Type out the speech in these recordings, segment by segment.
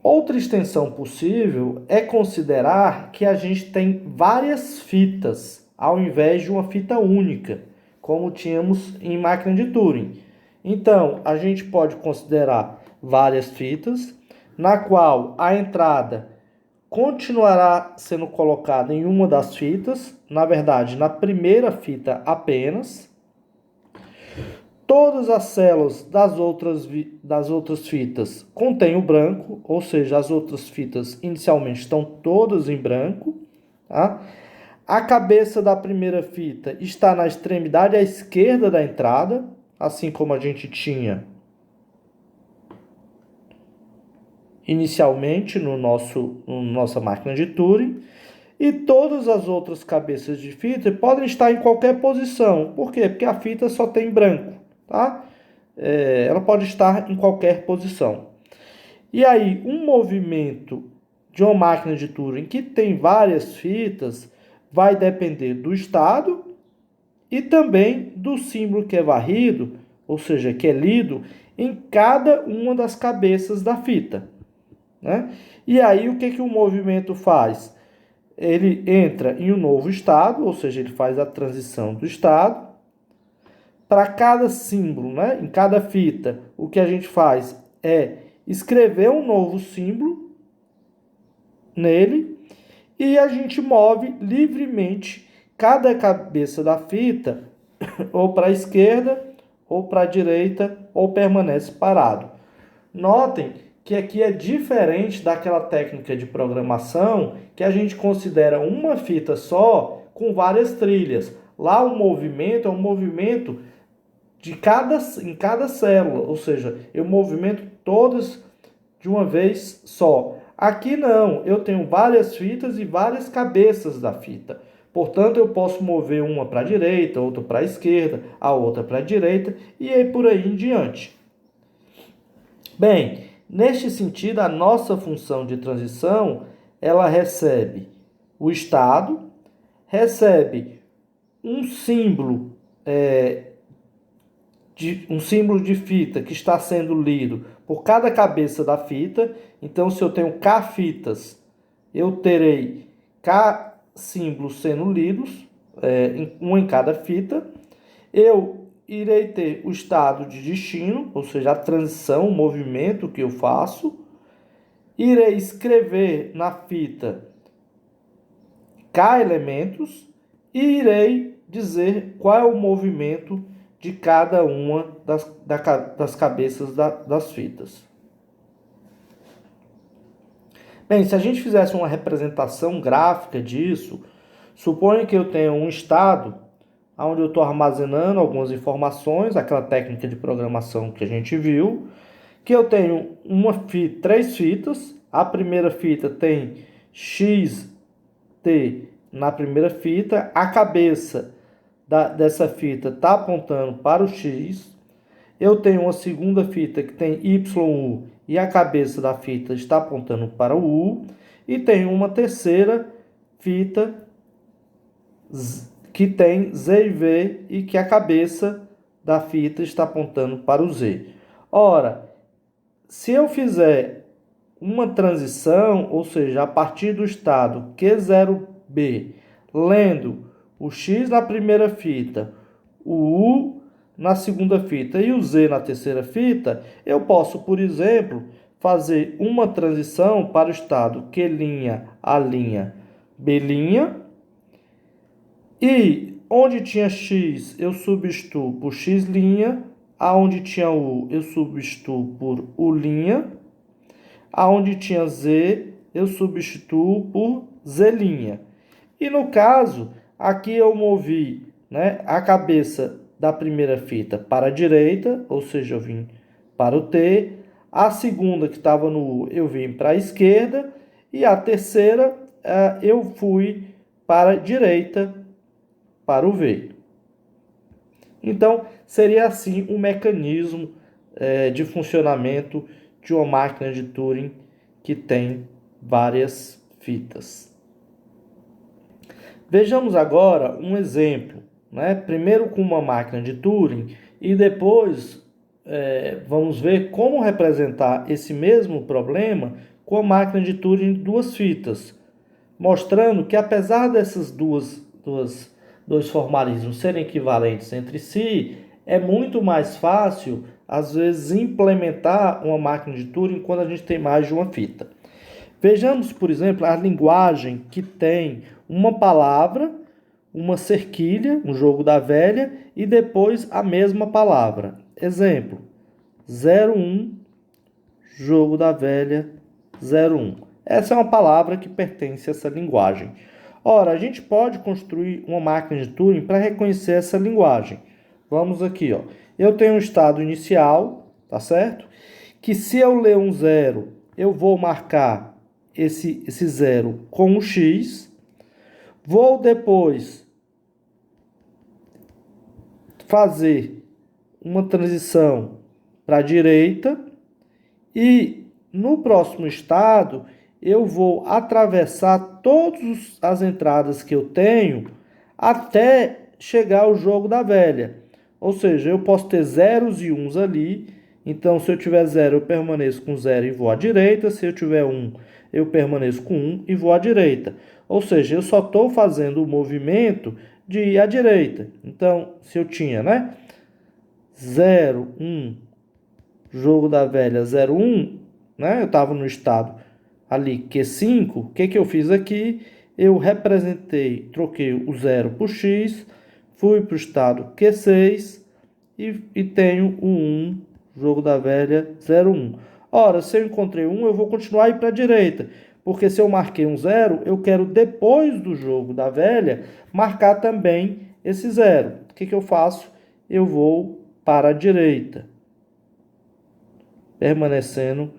Outra extensão possível é considerar que a gente tem várias fitas, ao invés de uma fita única, como tínhamos em máquina de Turing. Então, a gente pode considerar várias fitas, na qual a entrada continuará sendo colocada em uma das fitas, na verdade, na primeira fita apenas. Todas as células das outras fitas contêm o branco, ou seja, as outras fitas inicialmente estão todas em branco. Tá? A cabeça da primeira fita está na extremidade à esquerda da entrada, assim como a gente tinha inicialmente no nossa máquina de Turing. E todas as outras cabeças de fita podem estar em qualquer posição. Por quê? Porque a fita só tem branco. Tá? Ela pode estar em qualquer posição. E aí, um movimento de uma máquina de Turing que tem várias fitas vai depender do estado e também do símbolo que é varrido, ou seja, que é lido em cada uma das cabeças da fita. Né? E aí, o que o movimento faz? Ele entra em um novo estado, ou seja, ele faz a transição do estado. Para cada símbolo, né, em cada fita, o que a gente faz é escrever um novo símbolo nele e a gente move livremente cada cabeça da fita ou para a esquerda ou para a direita ou permanece parado. Notem que aqui é diferente daquela técnica de programação que a gente considera uma fita só com várias trilhas. Lá o movimento é um movimento em cada célula, ou seja, eu movimento todas de uma vez só. Aqui não, eu tenho várias fitas e várias cabeças da fita. Portanto, eu posso mover uma para a direita, outra para a esquerda, a outra para a direita e aí por aí em diante. Bem, neste sentido, a nossa função de transição, ela recebe o estado, recebe um símbolo um símbolo de fita que está sendo lido por cada cabeça da fita. Então, se eu tenho K fitas, eu terei K símbolos sendo lidos, um em cada fita. Eu irei ter o estado de destino, ou seja, a transição, o movimento que eu faço. Irei escrever na fita K elementos e irei dizer qual é o movimento de cada uma das cabeças das fitas. Bem, se a gente fizesse uma representação gráfica disso, suponha que eu tenha um estado onde eu estou armazenando algumas informações, aquela técnica de programação que a gente viu, que eu tenho três fitas. A primeira fita tem x, t na primeira fita, a cabeça dessa fita está apontando para o x. Eu tenho uma segunda fita que tem YU e a cabeça da fita está apontando para o U. E tem uma terceira fita que tem Z e V e que a cabeça da fita está apontando para o Z. Ora, se eu fizer uma transição, ou seja, a partir do estado Q0B, lendo o X na primeira fita, o U na segunda fita e o Z na terceira fita, eu posso, por exemplo, fazer uma transição para o estado Q', A', B', e onde tinha X eu substituo por X', aonde tinha U eu substituo por U', aonde tinha Z eu substituo por Z'. E no caso, aqui eu movi, né, a cabeça da primeira fita para a direita, ou seja, eu vim para o T. A segunda, que estava no U, eu vim para a esquerda. E a terceira, eu fui para a direita, para o V. Então, seria assim um mecanismo de funcionamento de uma máquina de Turing que tem várias fitas. Vejamos agora um exemplo, né? Primeiro com uma máquina de Turing e depois vamos ver como representar esse mesmo problema com a máquina de Turing de duas fitas, mostrando que apesar dessas dois formalismos serem equivalentes entre si, é muito mais fácil, às vezes, implementar uma máquina de Turing quando a gente tem mais de uma fita. Vejamos, por exemplo, a linguagem que tem uma palavra, uma cerquilha, um jogo da velha, e depois a mesma palavra. Exemplo, 01, jogo da velha, 01. Essa é uma palavra que pertence a essa linguagem. Ora, a gente pode construir uma máquina de Turing para reconhecer essa linguagem. Vamos aqui, ó. Eu tenho um estado inicial, tá certo? Que se eu ler um 0, eu vou marcar esse 0 com um X. Vou depois fazer uma transição para a direita e no próximo estado eu vou atravessar todas as entradas que eu tenho até chegar ao jogo da velha. Ou seja, eu posso ter zeros e uns ali. Então, se eu tiver 0, eu permaneço com 0 e vou à direita. Se eu tiver 1, eu permaneço com 1 e vou à direita. Ou seja, eu só estou fazendo o movimento de ir à direita. Então, se eu tinha, 0, 1, jogo da velha 0, 1, eu estava no estado ali Q5, o que eu fiz aqui? Eu representei, troquei o 0 por X, fui para o estado Q6 e tenho o 1, jogo da velha 0, 1. Ora, se eu encontrei 1, eu vou continuar a ir para a direita, porque se eu marquei um 0, eu quero depois do jogo da velha marcar também esse 0. O que eu faço? Eu vou para a direita, permanecendo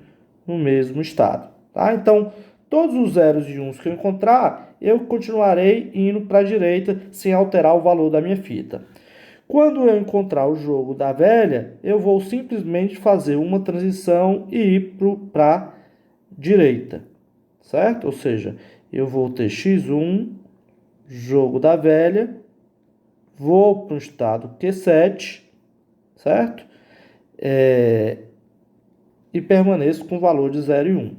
no mesmo estado. Tá? Então, todos os zeros e uns que eu encontrar, eu continuarei indo para a direita sem alterar o valor da minha fita. Quando eu encontrar o jogo da velha, eu vou simplesmente fazer uma transição e ir para a direita, certo? Ou seja, eu vou ter x1, jogo da velha, vou para o estado Q7, certo? E permaneço com o valor de 0 e 1.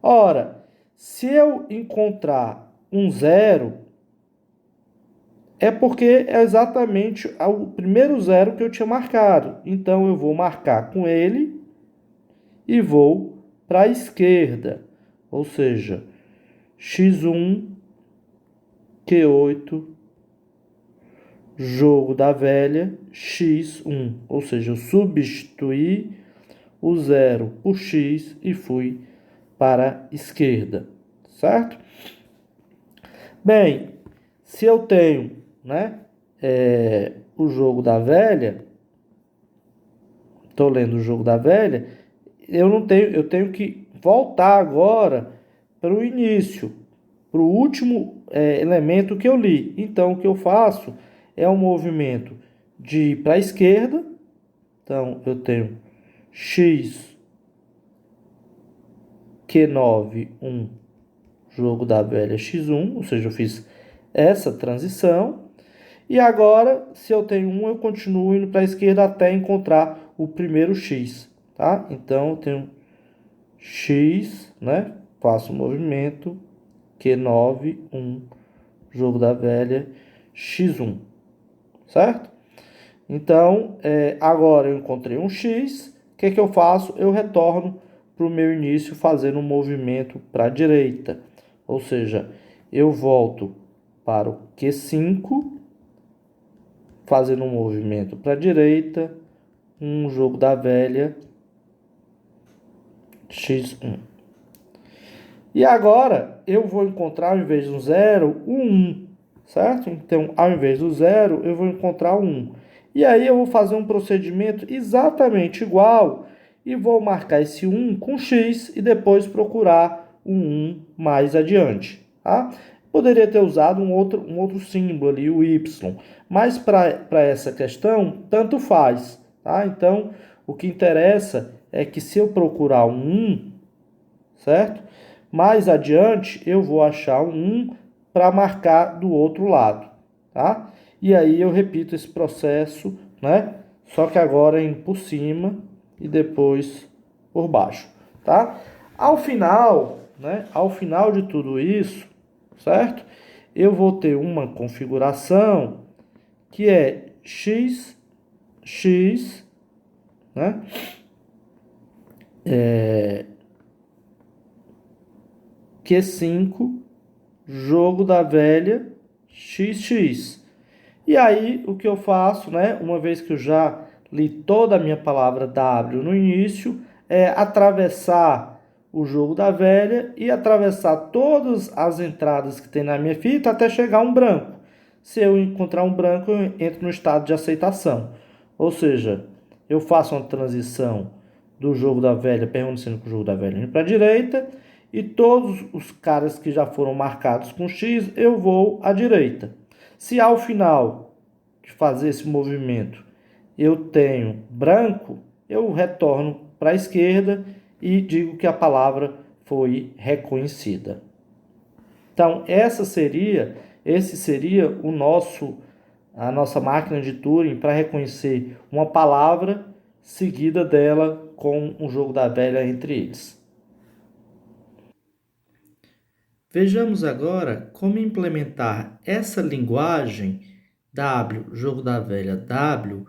Ora, se eu encontrar um 0, é porque é exatamente o primeiro 0 que eu tinha marcado. Então, eu vou marcar com ele e vou para a esquerda. Ou seja, x1, Q8, jogo da velha, x1. Ou seja, eu substituí o 0 por x e fui para a esquerda, certo? Bem, se eu tenho, o jogo da velha, estou lendo o jogo da velha, eu tenho que voltar agora para o início, para o último elemento que eu li. Então, o que eu faço é um movimento de ir para a esquerda. Então, eu tenho x Q9, 1, jogo da velha x1, ou seja, eu fiz essa transição. E agora, se eu tenho 1, eu continuo indo para a esquerda até encontrar o primeiro x, tá? Então, eu tenho x, faço o movimento Q9, 1, jogo da velha x1, certo? Então, agora eu encontrei um x, o que eu faço? Eu retorno para o meu início fazendo um movimento para a direita. Ou seja, eu volto para o Q5, fazendo um movimento para a direita, um jogo da velha, x1. E agora, eu vou encontrar, ao invés do 0, o 1, certo? Então, ao invés do 0, eu vou encontrar o 1. E aí, eu vou fazer um procedimento exatamente igual e vou marcar esse 1 com x e depois procurar o 1 mais adiante, tá? Poderia ter usado um outro símbolo ali, o y, mas para essa questão, tanto faz, tá? Então, o que interessa é que se eu procurar um 1, certo? Mais adiante, eu vou achar um 1 para marcar do outro lado, tá? E aí eu repito esse processo, só que agora indo por cima e depois por baixo, tá? Ao final, né, ao final de tudo isso, certo? Eu vou ter uma configuração que é x, né? Q5, jogo da velha, XX. E aí, o que eu faço, né? Uma vez que eu já li toda a minha palavra W no início, é atravessar o jogo da velha e atravessar todas as entradas que tem na minha fita até chegar um branco. Se eu encontrar um branco, eu entro no estado de aceitação. Ou seja, eu faço uma transição do jogo da velha, permanecendo com o jogo da velha indo para a direita, e todos os caras que já foram marcados com X, eu vou à direita. Se ao final de fazer esse movimento eu tenho branco, eu retorno para a esquerda e digo que a palavra foi reconhecida. Então, esse seria a nossa máquina de Turing para reconhecer uma palavra seguida dela com um jogo da velha entre eles. Vejamos agora como implementar essa linguagem W, jogo da velha W,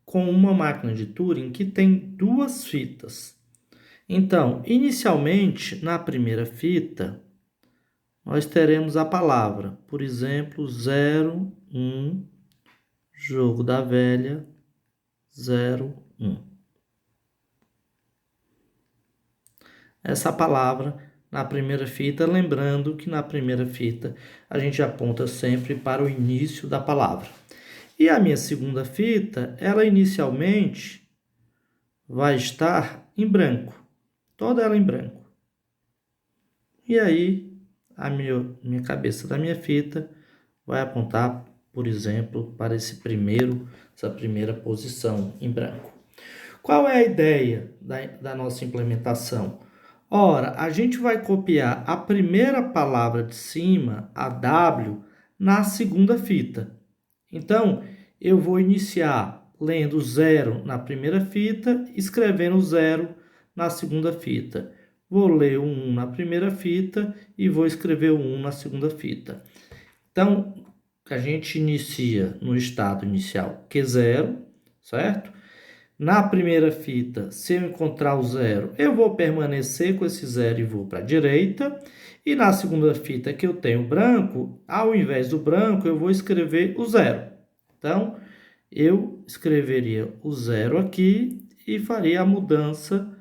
com uma máquina de Turing que tem duas fitas. Então, inicialmente, na primeira fita, nós teremos a palavra, por exemplo, 0, 1, jogo da velha, 0, 1. Essa palavra na primeira fita, lembrando que na primeira fita a gente aponta sempre para o início da palavra. E a minha segunda fita, ela inicialmente vai estar em branco, toda ela em branco. E aí a minha cabeça da minha fita vai apontar, por exemplo, para essa primeira posição em branco. Qual é a ideia da nossa implementação? Ora, a gente vai copiar a primeira palavra de cima, a W, na segunda fita. Então, eu vou iniciar lendo 0 na primeira fita, escrevendo 0 na segunda fita. Vou ler o 1 na primeira fita e vou escrever o 1 na segunda fita. Então, a gente inicia no estado inicial Q0, certo? Na primeira fita, se eu encontrar o 0, eu vou permanecer com esse 0 e vou para a direita. E na segunda fita que eu tenho branco, ao invés do branco, eu vou escrever o 0. Então, eu escreveria o 0 aqui e faria a mudança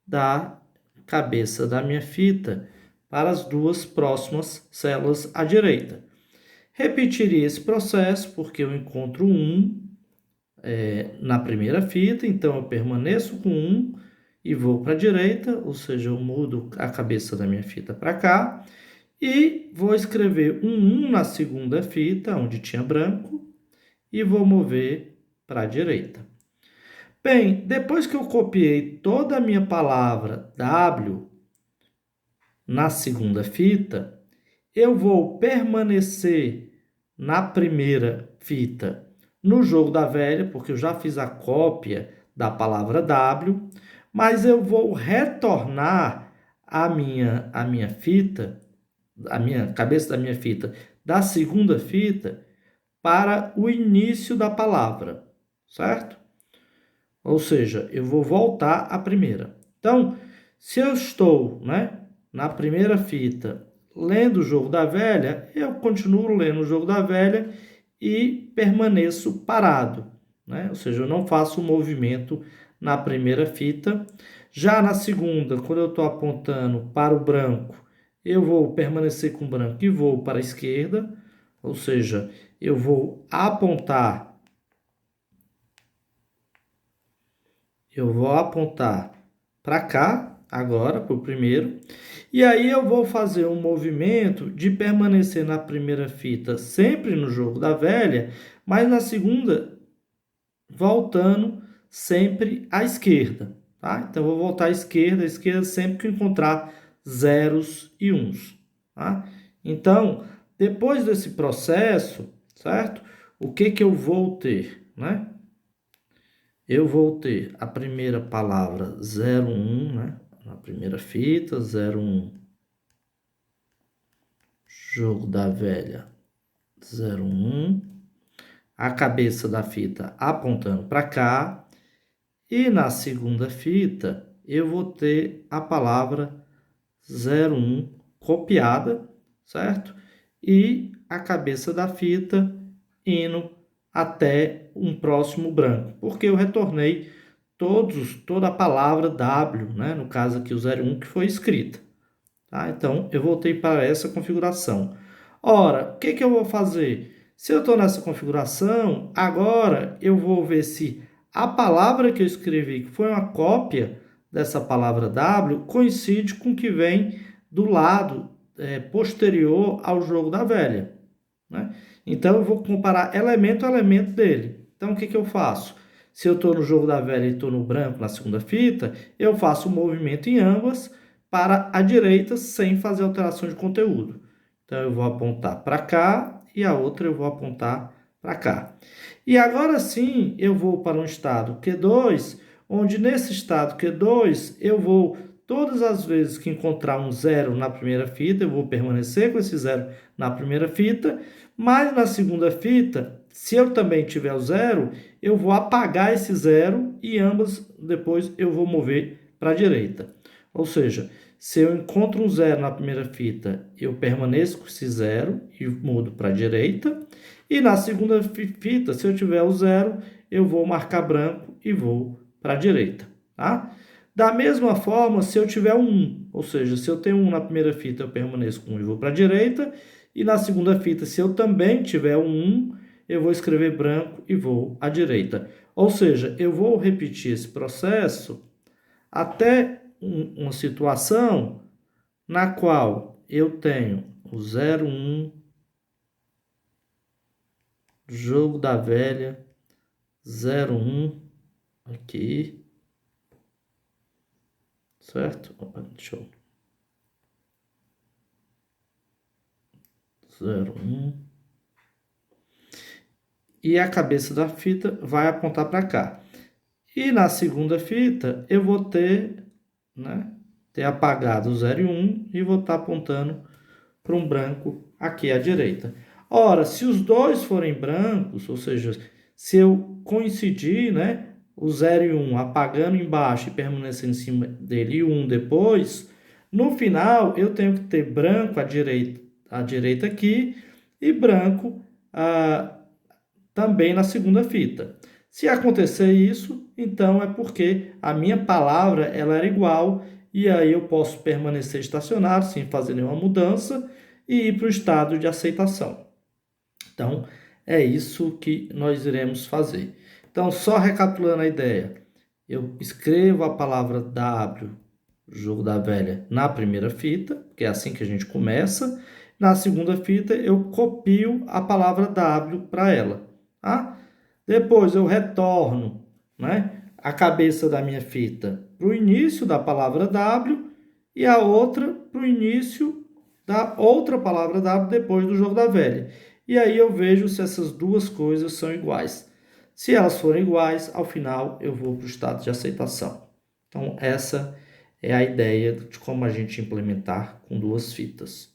da cabeça da minha fita para as duas próximas células à direita. Repetiria esse processo porque eu encontro 1 na primeira fita, então eu permaneço com 1 e vou para a direita, ou seja, eu mudo a cabeça da minha fita para cá, e vou escrever um 1 na segunda fita, onde tinha branco, e vou mover para a direita. Bem, depois que eu copiei toda a minha palavra W na segunda fita, eu vou permanecer na primeira fita no jogo da velha, porque eu já fiz a cópia da palavra W, mas eu vou retornar a minha fita, a minha cabeça da minha fita da segunda fita para o início da palavra, certo? Ou seja, eu vou voltar à primeira. Então, se eu estou, né, na primeira fita lendo o jogo da velha, eu continuo lendo o jogo da velha e permaneço parado, né? Ou seja, eu não faço o movimento na primeira fita. Já na segunda, quando eu estou apontando para o branco, eu vou permanecer com o branco e vou para a esquerda, ou seja, eu vou apontar para cá, agora, para o primeiro. E aí eu vou fazer um movimento de permanecer na primeira fita sempre no jogo da velha, mas na segunda voltando sempre à esquerda, tá? Então eu vou voltar à esquerda sempre que encontrar zeros e uns, tá? Então, depois desse processo, certo? O que eu vou ter, né? eu vou ter a primeira palavra 01, né? Na primeira fita, 01, jogo da velha 01, a cabeça da fita apontando para cá, e na segunda fita eu vou ter a palavra 01 copiada, certo? E a cabeça da fita indo até um próximo branco, porque eu retornei toda a palavra W, né? No caso aqui o 01 que foi escrita. Tá? Então, eu voltei para essa configuração. Ora, o que eu vou fazer? Se eu estou nessa configuração, agora eu vou ver se a palavra que eu escrevi, que foi uma cópia dessa palavra W, coincide com o que vem do lado posterior ao jogo da velha. Né? Então, eu vou comparar elemento a elemento dele. Então, o que eu faço? Se eu estou no jogo da velha e estou no branco na segunda fita, eu faço o movimento em ambas para a direita sem fazer alteração de conteúdo. Então, eu vou apontar para cá e a outra eu vou apontar para cá. E agora sim, eu vou para um estado Q2, onde nesse estado Q2 eu vou, todas as vezes que encontrar um zero na primeira fita, eu vou permanecer com esse zero na primeira fita, mas na segunda fita, se eu também tiver o zero, eu vou apagar esse zero e ambas depois eu vou mover para a direita. Ou seja, se eu encontro um zero na primeira fita, eu permaneço com esse zero e mudo para a direita. E na segunda fita, se eu tiver o zero, eu vou marcar branco e vou para a direita. Tá? Da mesma forma, se eu tiver um 1, ou seja, se eu tenho um na primeira fita, eu permaneço com 1 e vou para a direita. E na segunda fita, se eu também tiver um 1, eu vou escrever branco e vou à direita. Ou seja, eu vou repetir esse processo até uma situação na qual eu tenho o 01, jogo da velha, 01 aqui, certo? Opa, deixa eu... 01. E a cabeça da fita vai apontar para cá. E na segunda fita eu vou ter, né, ter apagado o 0 e 1 e vou estar apontando para um branco aqui à direita. Ora, se os dois forem brancos, ou seja, se eu coincidir, né, o 0 e 1 apagando embaixo e permanecendo em cima dele e 1 depois, no final eu tenho que ter branco à direita aqui e branco também na segunda fita. Se acontecer isso, então é porque a minha palavra ela era igual e aí eu posso permanecer estacionário sem fazer nenhuma mudança e ir para o estado de aceitação. Então, é isso que nós iremos fazer. Então, só recapitulando a ideia, eu escrevo a palavra W, jogo da velha, na primeira fita, que é assim que a gente começa. Na segunda fita, eu copio a palavra W para ela. Tá? Depois eu retorno, né, a cabeça da minha fita para o início da palavra W e a outra para o início da outra palavra W depois do jogo da velha. E aí eu vejo se essas duas coisas são iguais. Se elas forem iguais, ao final eu vou para o estado de aceitação. Então essa é a ideia de como a gente implementar com duas fitas.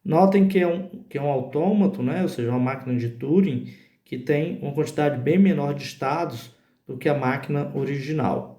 Notem que é um autômato, né? Ou seja, uma máquina de Turing que tem uma quantidade bem menor de estados do que a máquina original.